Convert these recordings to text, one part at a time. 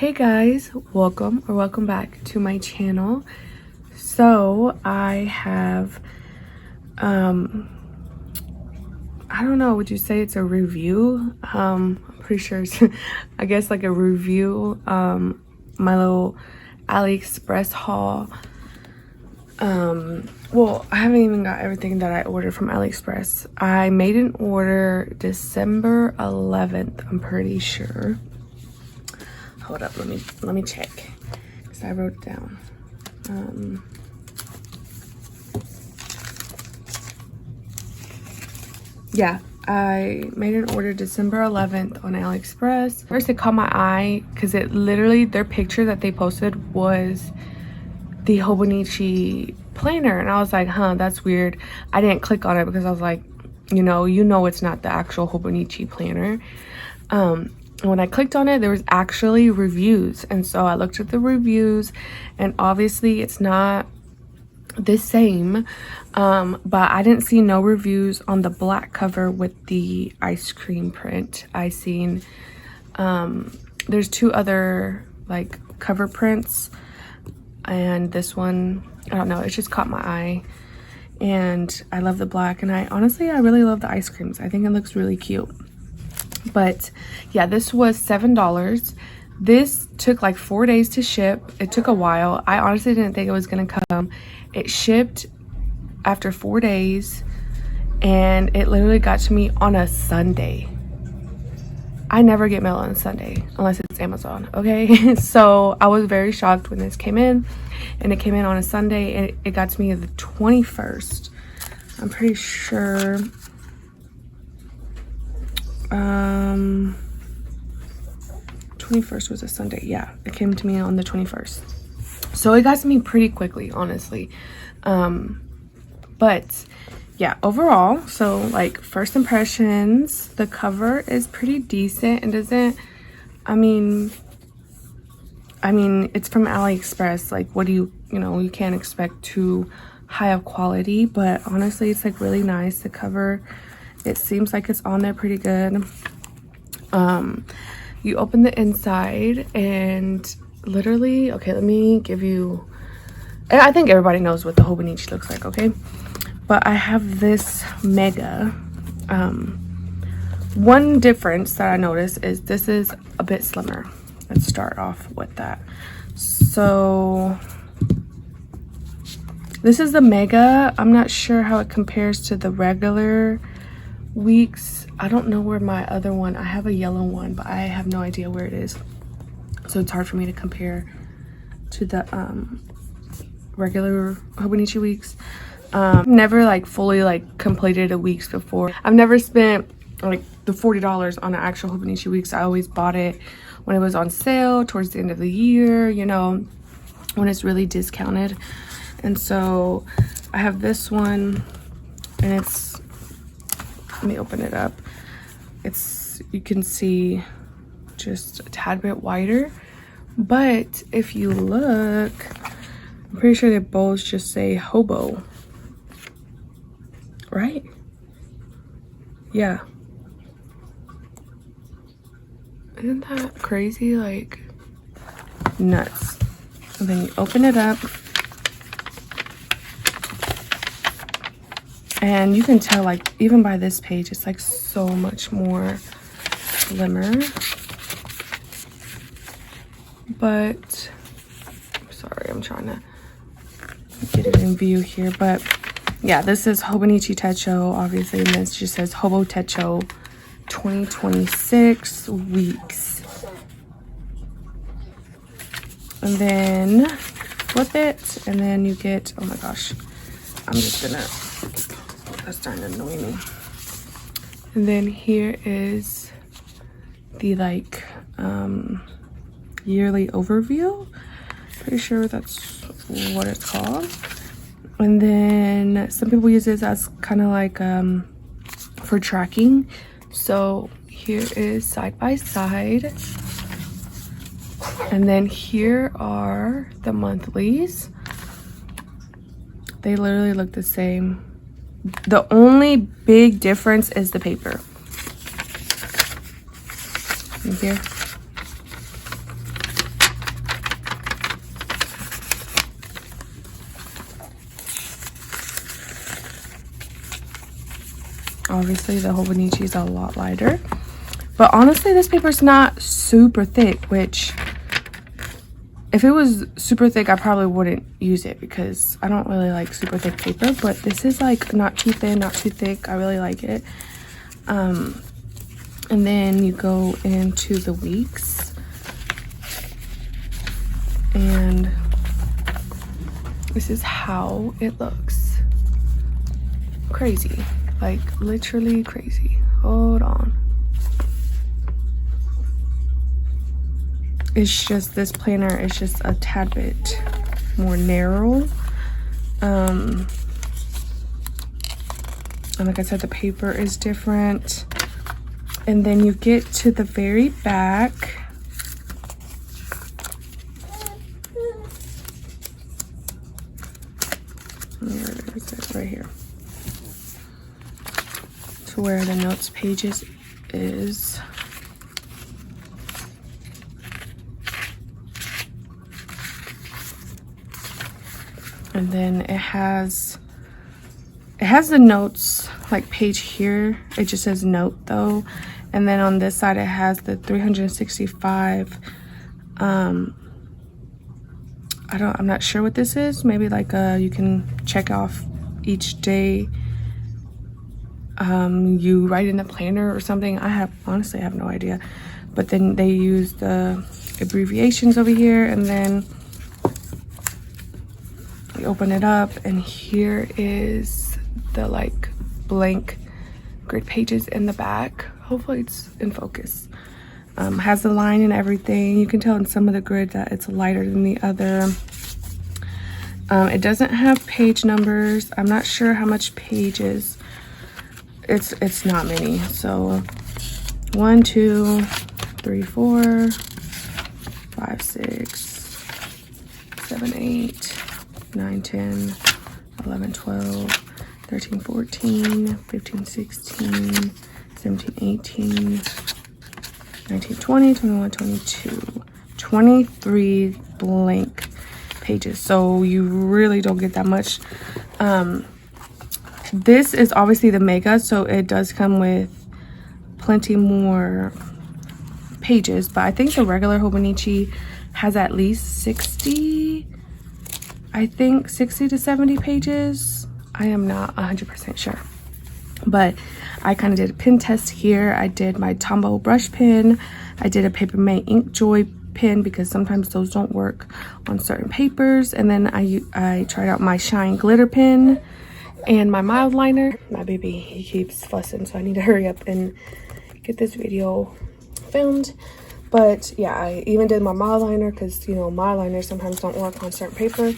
Hey guys, welcome back to my channel. So I have I don't know, would you say it's a review? I'm pretty sure it's I guess like a review, my little AliExpress haul. Well, I haven't even got everything that I ordered from AliExpress. I made an order December 11th, I'm pretty sure. Hold up, let me check, because I wrote it down. Yeah, I made an order December 11th on AliExpress. First it caught my eye because it literally, their picture that they posted was the Hobonichi planner, and I was like, huh, that's weird. I didn't click on it because I was like, you know it's not the actual Hobonichi planner. When I clicked on it, there was actually reviews, and so I looked at the reviews, and obviously it's not the same, but I didn't see no reviews on the black cover with the ice cream print. I seen there's two other like cover prints, and this one, I don't know, it just caught my eye, and I love the black, and I really love the ice creams. I think it looks really cute. But yeah, this was $7. This took like 4 days to ship. It took a while. I honestly didn't think it was gonna come. It shipped after 4 days, and it literally got to me on a Sunday. I never get mail on a Sunday unless it's Amazon, okay? So I was very shocked when this came in, and it came in on a Sunday, and it got to me the 21st. I'm pretty sure 21st was a Sunday. Yeah, it came to me on the 21st, so it got to me pretty quickly, honestly. But yeah, overall, so like first impressions, the cover is pretty decent. And doesn't, I mean it's from AliExpress, like what do you can't expect too high of quality, but honestly it's like really nice. The cover, it seems like it's on there pretty good. You open the inside, and literally, okay, let me give you, and I think everybody knows what the Hobonichi looks like, okay? But I have this mega. One difference that I noticed is this is a bit slimmer. Let's start off with that. So this is the mega. I'm not sure how it compares to the regular weeks. I don't know where my other one, I have a yellow one, but I have no idea where it is, so it's hard for me to compare to the regular Hobonichi weeks. Never like fully like completed a weeks before. I've never spent like the $40 on an actual Hobonichi weeks. I always bought it when it was on sale towards the end of the year, when it's really discounted. And so I have this one, and it's, let me open it up. You can see just a tad bit wider, but if you look, I'm pretty sure they both just say hobo, right? Yeah. Isn't that crazy? Like, nuts. And then you open it up, and you can tell, like, even by this page, it's like so much more slimmer. But I'm sorry, I'm trying to get it in view here. But yeah, this is Hobonichi Techo, obviously, and this just says Hobo Techo 2026 weeks. And then flip it, and then you get, oh my gosh, I'm just gonna, that's starting to annoy me. And then here is the like yearly overview. Pretty sure that's what it's called. And then some people use this as kind of like for tracking. So here is side by side, and then here are the monthlies. They literally look the same. The only big difference is the paper. In here. Obviously the Hobonichi is a lot lighter, but honestly this paper is not super thick, which if it was super thick I probably wouldn't use it because I don't really like super thick paper, but this is like not too thin, not too thick. I really like it. And then you go into the weeks, and this is how it looks. Crazy, like literally crazy. Hold on. It's just, this planner is just a tad bit more narrow. And like I said, the paper is different. And then you get to the very back. Where is it? Right here. To where the notes pages is. And then it has the notes like page here. It just says note though. And then on this side it has the 365. I'm not sure what this is. Maybe like you can check off each day you write in the planner or something. Honestly I have no idea. But then they use the abbreviations over here, and then you open it up and here is the like blank grid pages in the back. Hopefully it's in focus. Has the line and everything. You can tell in some of the grid that it's lighter than the other. It doesn't have page numbers. I'm not sure how much pages. It's not many. So 1 2 3 4 5 6 7 8 9 10 11 12 13 14 15 16 17 18 19 20 21 22 23 blank pages. So you really don't get that much. This is obviously the mega, so it does come with plenty more pages, but I think the regular Hobonichi has at least 60, I think 60 to 70 pages. I am not 100% sure, but I kind of did a pen test here. I did my Tombow brush pen. I did a Papermate Ink Joy pen because sometimes those don't work on certain papers. And then I tried out my Shine glitter pen and my mild liner. My baby, he keeps fussing, so I need to hurry up and get this video filmed. But yeah, I even did my mild liner because, you know, mild liners sometimes don't work on certain paper.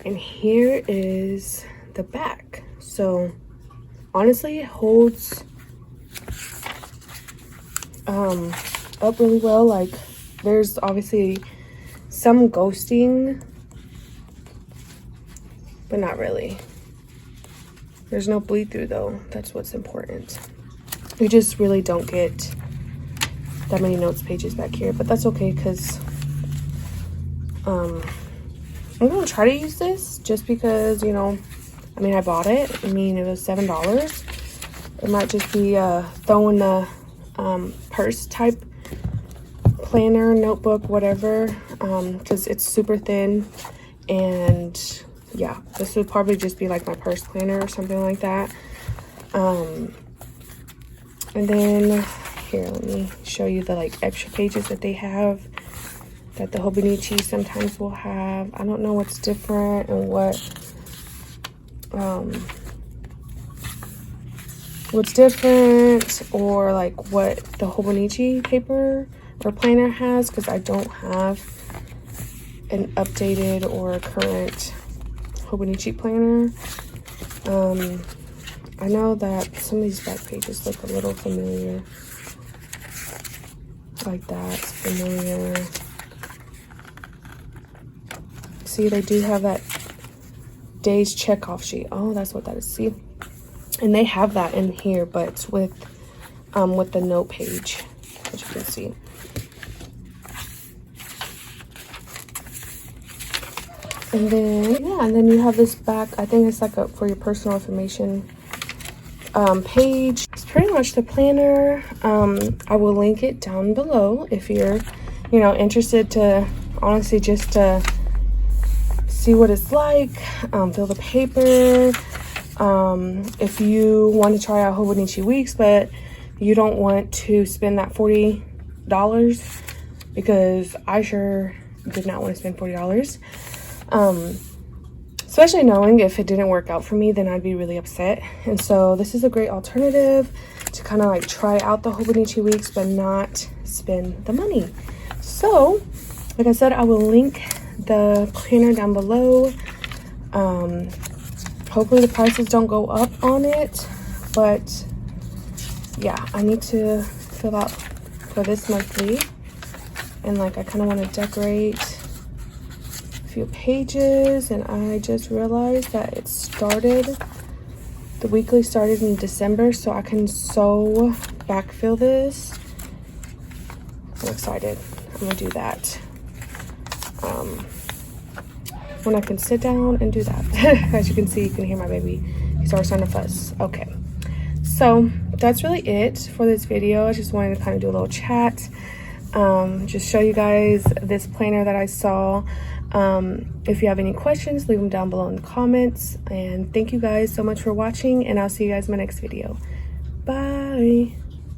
And here is the back. So honestly, it holds up really well. Like, there's obviously some ghosting, but not really. There's no bleed through though. That's what's important. You just really don't get that many notes pages back here, but that's okay because I'm gonna try to use this just because, you know, I mean, I bought it. I mean, it was $7. It might just be throwing a purse type planner, notebook, whatever, because it's super thin. And yeah, this would probably just be like my purse planner or something like that. And then here, let me show you the like extra pages that they have, that the Hobonichi sometimes will have. I don't know what's different and what's different, or like what the Hobonichi paper or planner has, because I don't have an updated or current Hobonichi planner. I know that some of these back pages look a little familiar. Like that's familiar. See, they do have that day's checkoff sheet. Oh, that's what that is. See, and they have that in here, but it's with the note page, as you can see. And then yeah, and then you have this back. I think it's like for your personal information. page. It's pretty much the planner. I will link it down below if you're, you know, interested to honestly just to see what it's like, feel the paper. If you want to try out Hobonichi Weeks, but you don't want to spend that $40, because I sure did not want to spend $40. Especially knowing if it didn't work out for me, then I'd be really upset. And so this is a great alternative to kind of like try out the Hobonichi Weeks but not spend the money. So like I said, I will link the planner down below. Hopefully the prices don't go up on it, but yeah, I need to fill out for this monthly, and like I kind of want to decorate a few pages. And I just realized that it started, the weekly started in December, so I can so backfill this. I'm excited. I'm gonna do that when I can sit down and do that. As you can see, you can hear my baby, he's already starting to fuss. Okay, so that's really it for this video. I just wanted to kind of do a little chat, just show you guys this planner that I saw. If you have any questions, leave them down below in the comments. And thank you guys so much for watching, and I'll see you guys in my next video. Bye.